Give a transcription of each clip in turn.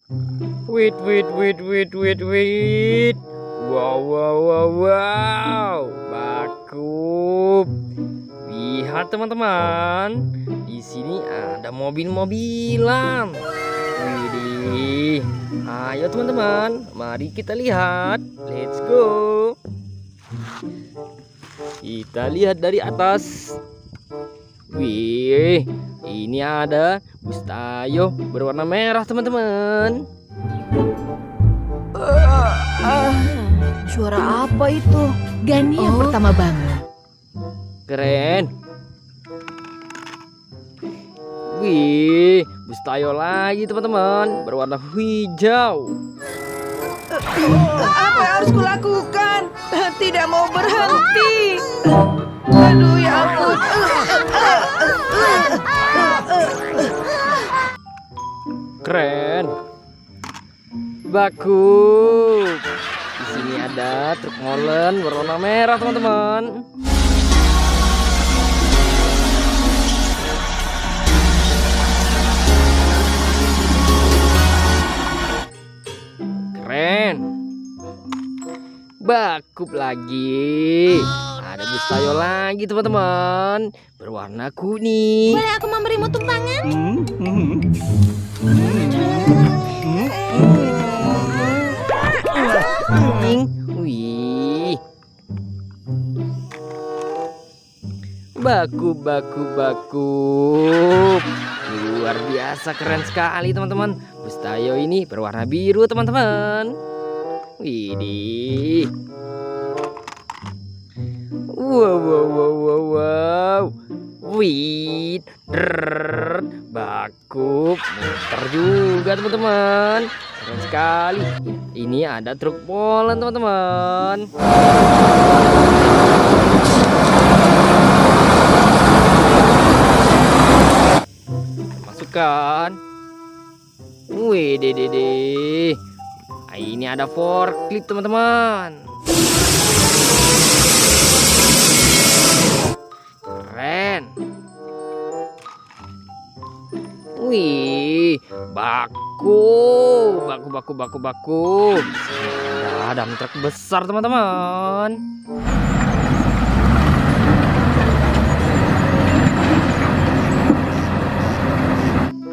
Wait, wait, wait, wait, wait, wait. Wow, wow, wow, wow. Baku. Lihat teman-teman. Di sini ada mobil-mobilan. Widih. Ayo teman-teman, mari kita lihat. Let's go. Kita lihat dari atas. Wih, ini ada bus Tayo berwarna merah teman-teman. Suara apa itu? Gani yang pertama bangun. Keren. Wih, bus Tayo lagi teman-teman, berwarna hijau. Apa yang harus kulakukan? Tidak mau berhenti. Aduh ya ampun. Keren. Bagus. Di sini ada truk molen berwarna merah teman-teman. Keren. Bakup lagi. Ada bus Tayo lagi teman-teman, berwarna kuning. Boleh aku memberimu tumpangan? Wih. Baku. Luar biasa keren sekali teman-teman. Bus Tayo ini berwarna biru teman-teman. Widih. Wow. Wih. Baku. Muter juga teman-teman. Keren sekali. Ini ada truk molen teman-teman. Masukkan. Wih, dede. Ini ada forklift teman-teman. Keren. Wih, baku. Ada truk besar teman-teman.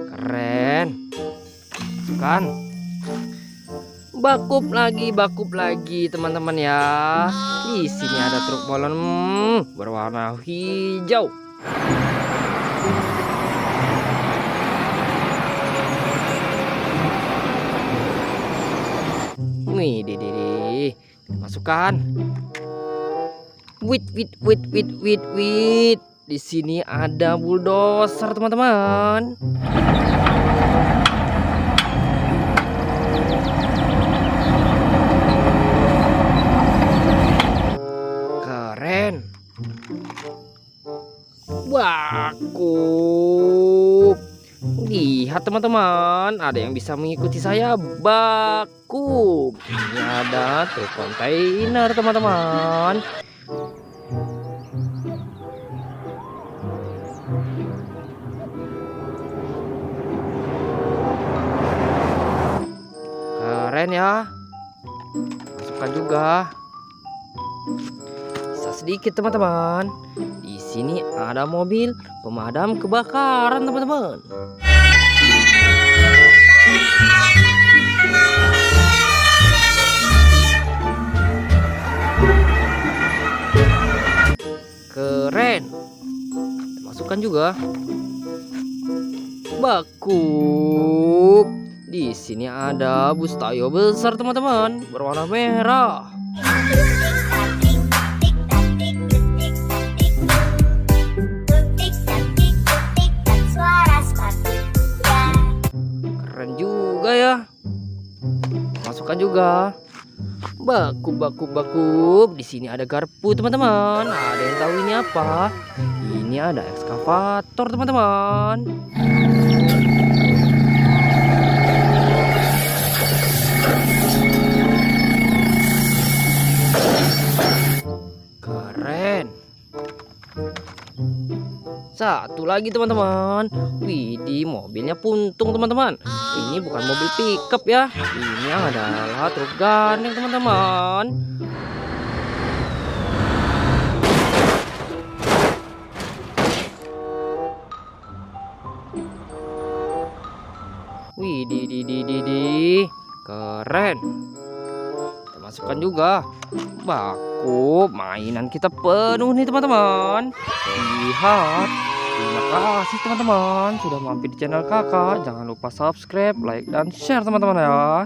Keren. Kan? Bakup lagi teman-teman ya. Di sini ada truk molen berwarna hijau. Wih, dede. Masukkan. Wait. Di sini ada bulldozer teman-teman. Keren. Baku. Lihat teman-teman, ada yang bisa mengikuti saya. Baku. Ini ada truk kontainer teman-teman. Keren ya. Masukkan juga. Bisa sedikit teman-teman. Di sini ada mobil pemadam kebakaran teman-teman. Keren. Masukkan juga. Baku. Di sini ada bus Tayo besar teman-teman, berwarna merah. Keren juga ya. Masukkan juga. Baku. Di sini ada garpu teman-teman. Ada yang tahu ini apa? Ini ada ekskavator teman-teman. Satu lagi teman-teman. Widih, mobilnya puntung teman-teman. Ini bukan mobil pickup ya. Ini adalah truk gandeng teman-teman. Widih, keren. Kita masukkan juga. Baku, mainan kita penuh nih teman-teman. Lihat. Terima kasih teman-teman sudah mampir di channel kakak. Jangan lupa subscribe, like, dan share teman-teman ya.